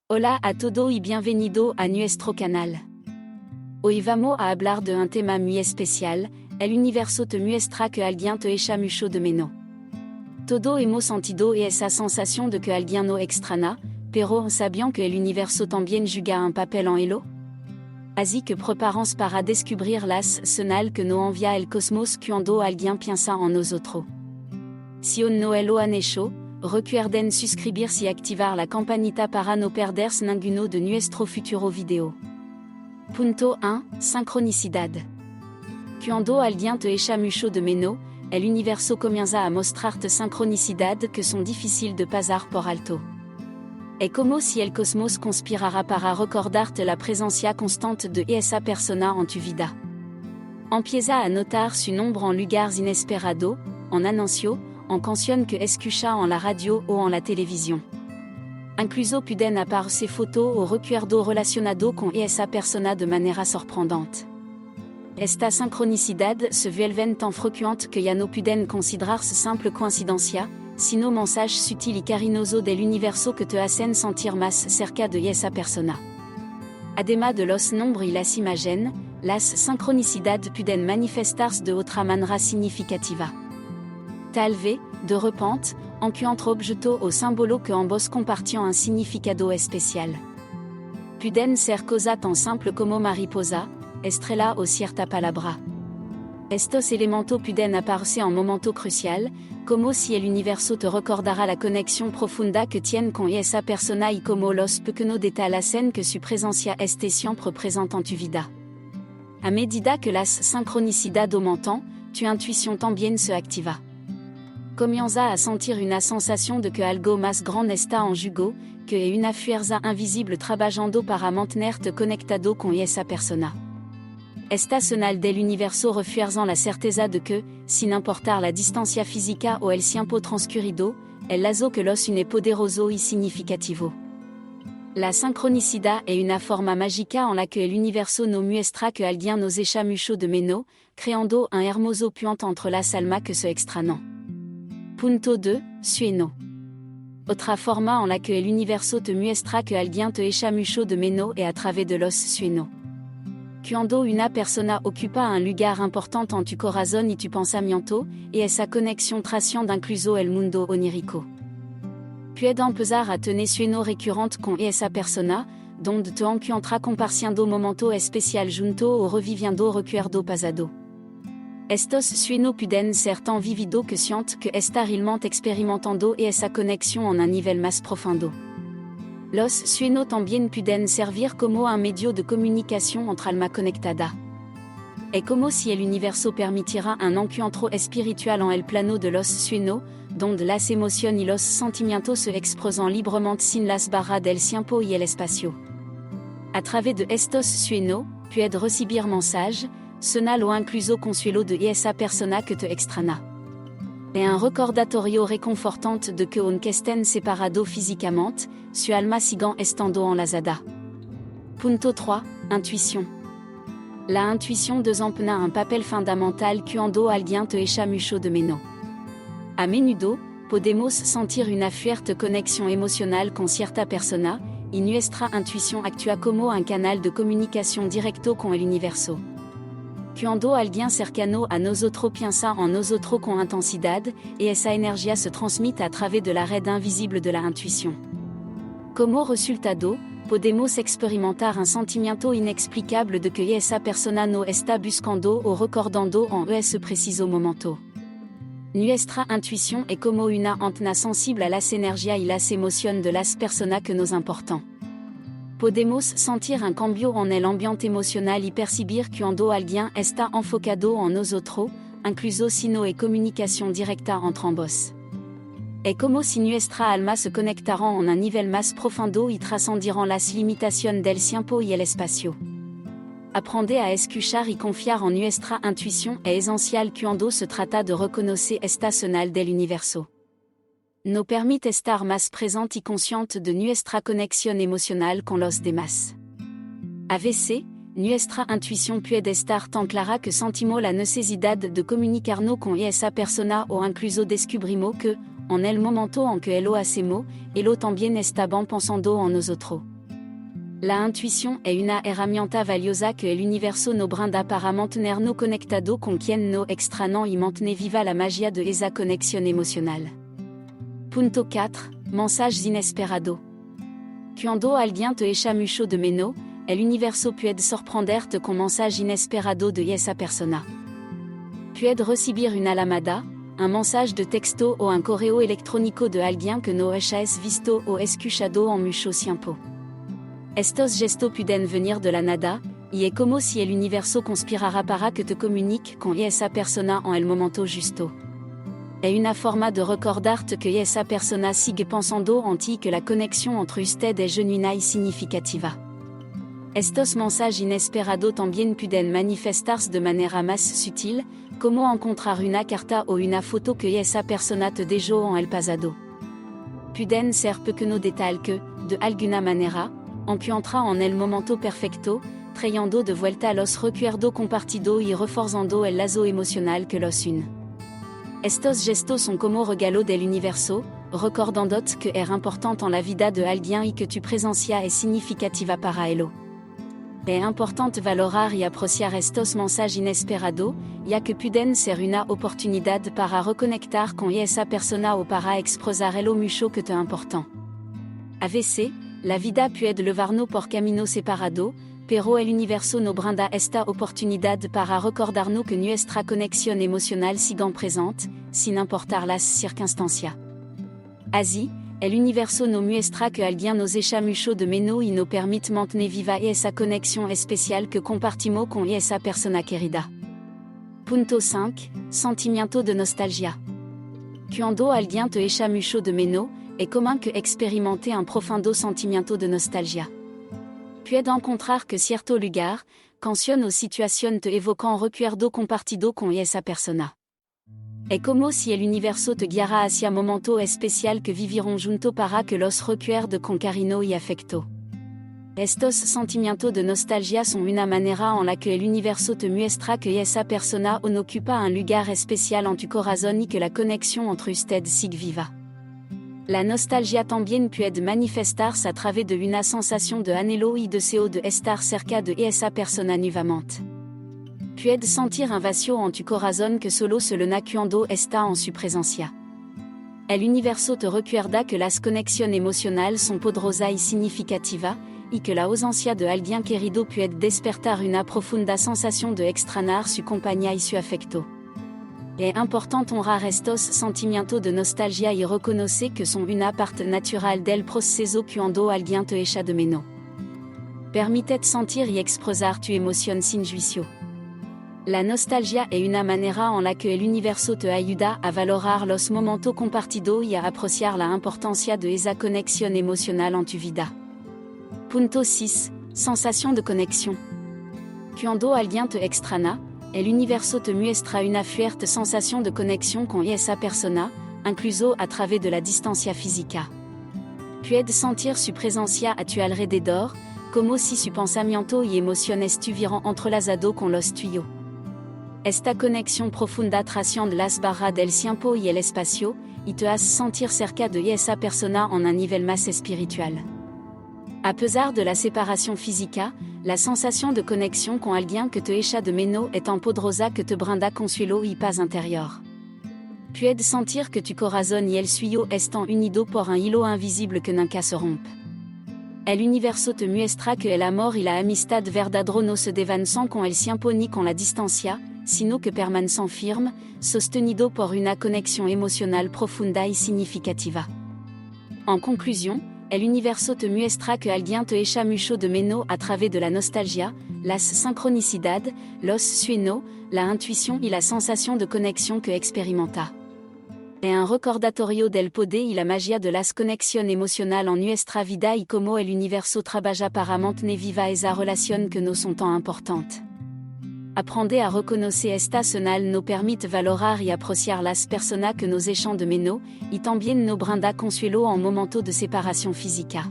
Hola a todo y bienvenido a nuestro canal. Hoy vamos a hablar de un tema muy especial, el universo te muestra que alguien te echa mucho de menos. Todo hemos sentido esa sensación de que alguien no extraña, pero sabiendo que el universo también juega un papel en ello. Así que preparons para descubrir las señales que nos envía el cosmos cuando alguien piensa en nosotros. Si on no lo han hecho, recuerden suscribirse y activar la campanita para no perderse ninguno de nuestro futuro video. Punto 1. Sincronicidad. Cuando alguien te echa mucho de menos, el universo comienza a mostrarte sincronicidad que son difíciles de pasar por alto. Es como si el cosmos conspirara para recordarte la presencia constante de esa persona en tu vida. Empieza a notar su nombre en lugares inesperados, en anuncio, en canción que escucha en la radio o en la televisión. Incluso pueden aparecer fotos o recuerdos relacionados con esa persona de manera sorprendente. Esta sincronicidad se vuelve tan frecuente que ya no pueden considerarse simple coincidencia, sino mensajes sutiles y cariñosos del universo que te hacen sentir más cerca de esa persona. Además de los nombres y las imágenes, las sincronicidades pueden manifestarse de otra manera significativa. Tal vez, de repente, encuentre objetos o símbolos que ambos compartían un significado especial. Pueden ser cosas tan simples como mariposa, estrella o cierta palabra. Estos elementos pueden aparecer en momentos crucial, como si el universo te recordara la conexión profunda que tiene con esa persona y como los pequeños detalles hacen que su presencia esté siempre presente en tu vida. A medida que las sincronicidades aumentan, tu intuición también se activa. Comienza a sentir una sensación de que algo más grande está en juego, que una fuerza invisible trabajando para mantenerte conectado con esa persona. Esta señal del universo refuerzan la certeza de que, sin importar la distancia física o el tiempo transcurrido, el lazo que los une poderoso y significativo. La sincronicidad es una forma mágica en la que el universo nos muestra que alguien nos echa mucho de menos, creando un hermoso puente entre las almas que se extrañan. Punto 2. Sueño. Otra forma en la que el universo te muestra que alguien te echa mucho de menos es a través de los sueños. Cuando una persona ocupa un lugar importante en tu corazón y tu pensamiento, y esa conexión trasciende incluso el mundo onírico. Puede empezar a tener sueños recurrentes con esa persona, donde te encuentras compartiendo momentos especiales junto o reviviendo recuerdos pasados. Estos sueños pueden ser tan vívidos que sientes que estás realmente experimentando esa conexión en un nivel más profundo. Los sueños también pueden servir como un medio de comunicación entre almas conectadas. Es como si el universo permitiera un encuentro espiritual en el plano de los sueños, donde las emociones y los sentimientos se expresan libremente sin las barras del tiempo y el espacio. A través de estos sueños, puedes recibir mensajes, señales o incluso consuelo de esa persona que te extraña. Es un recordatorio reconfortante de que aunque estén separados físicamente, su alma sigue estando enlazada. Punto 3. Intuición. La intuición desempeña un papel fundamental cuando alguien te echa mucho de menos. A menudo, podemos sentir una fuerte conexión emocional con cierta persona, y nuestra intuición actúa como un canal de comunicación directo con el universo. Cuando alguien cercano a nosotros piensa en nosotros con intensidad, y esa energía se transmite a través de la red invisible de la intuición. Como resultado, podemos experimentar un sentimiento inexplicable de que esa persona no está buscando o recordando en ese preciso momento. Nuestra intuición es como una antena sensible a las energías y las emociones de las personas que nos importan. Podemos sentir un cambio en el ambiente emocional y percibir cuando alguien está enfocado en nosotros, incluso si no hay comunicación directa entre ambos. Es como si nuestra alma se conectara en un nivel más profundo y trascendieran las limitaciones del tiempo y el espacio. Aprender a escuchar y confiar en nuestra intuición es esencial cuando se trata de reconocer esta señal del universo. Nos permite estar más presente y consciente de nuestra conexión emocional con los demás. A veces, nuestra intuición puede estar tan clara que sentimos la necesidad de comunicarnos con esa persona o incluso descubrimos que, en el momento en que lo hacemos, él también está bien pensando en nosotros. La intuition è una herramienta valiosa que l'universo no brinda para mantenernos conectado con quien no extrañamos y mantener viva la magia de esa conexión emocional. Punto 4. Mensajes inesperados. Cuando alguien te echa mucho de menos, el universo puede sorprenderte con mensaje inesperado de esa persona. Puede recibir una llamada, un mensaje de texto o un correo electrónico de alguien que no hayas visto o escuchado en mucho tiempo. Estos gestos pueden venir de la nada, y es como si el universo conspirara para que te comunique con esa persona en el momento justo. Es una forma de recordarte que esa persona sigue pensando en ti y que la conexión entre usted es genuina y significativa. Estos mensajes inesperados también pueden manifestarse de manera más sutil, como encontrar una carta o una foto que esa persona te dejó en el pasado. Pueden ser pequeños detalles que, de alguna manera, encuentran en el momento perfecto, trayendo de vuelta los recuerdos compartidos y reforzando el lazo emocional que los une. Estos gestos son como regalo del universo, recordándote que es importante en la vida de alguien y que tu presencia es significativa para él. Es importante valorar y apreciar estos mensajes inesperados, ya que pueden ser una oportunidad para reconectar con esa persona o para expresar lo mucho que te importa. A veces, la vida puede llevarnos por caminos separados, pero el universo nos brinda esta oportunidad para recordarnos que nuestra conexión emocional sigue presente, sin importar las circunstancias. Así, el universo nos muestra que alguien nos echa mucho de menos y nos permite mantener viva esa conexión especial que compartimos con esa persona querida. Punto 5. Sentimiento de nostalgia. Cuando alguien te echa mucho de menos, es común que experimente un profundo sentimiento de nostalgia. Puede encontrar que cierto lugar, canción o situación te evocan recuerdo compartido con esa persona. Es como si el universo te guiara hacia momento especial que vivirán junto para que los recuerde con cariño y afecto. Estos sentimientos de nostalgia son una manera en la que el universo te muestra que esa persona on ocupa un lugar especial en tu corazón y que la conexión entre ustedes sigue viva. La nostalgia también puede manifestarse a través de una sensación de anhelo y deseo de estar cerca de esa persona nuevamente. Puedes sentir un vacío en tu corazón que solo se llena cuando está en su presencia. El universo te recuerda que las conexiones emocionales son poderosas y significativas, y que la ausencia de alguien querido puede despertar una profunda sensación de extrañar su compañía y su afecto. Es importante honrar estos sentimientos de nostalgia y reconocer que son una parte natural del proceso cuando alguien te echa de menos. Permítete sentir y expresar tu emoción sin juicio. La nostalgia es una manera en la que el universo te ayuda a valorar los momentos compartidos y a apreciar la importancia de esa conexión emocional en tu vida. Punto 6. Sensación de conexión. Cuando alguien te extraña, el universo te muestra una fuerte sensación de conexión con esa persona, incluso a través de la distancia física. Puedes sentir su presencia a tu alrededor, como si su pensamiento y emociones estuvieran entrelazados con los tuyos. Esta conexión profunda trasciende las barreras del tiempo y el espacio, y te hace sentir cerca de esa persona en un nivel más espiritual. A pesar de la separación física, la sensación de conexión con alguien que te echa de menos es tan poderosa que te brinda consuelo y paz interior. Puedes sentir que tu corazón y el suyo están unidos por un hilo invisible que nunca se rompe. El universo te muestra que el amor y la amistad verdadero no se desvanecen con el tiempo ni con la distancia, sino que permanecen firmes, sostenidos por una conexión emocional profunda y significativa. En conclusión, el universo te muestra que alguien te echa mucho de menos a través de la nostalgia, las sincronicidades, los sueños, la intuición y la sensación de conexión que experimenta. Es un recordatorio del poder y la magia de las conexiones emocionales en nuestra vida y cómo el universo trabaja para mantener viva esa relación que nos son tan importantes. Aprender a reconocer esta señal nos permite valorar y apreciar las personas que nos echan de menos, y también nos brinda consuelo en momentos de separación física.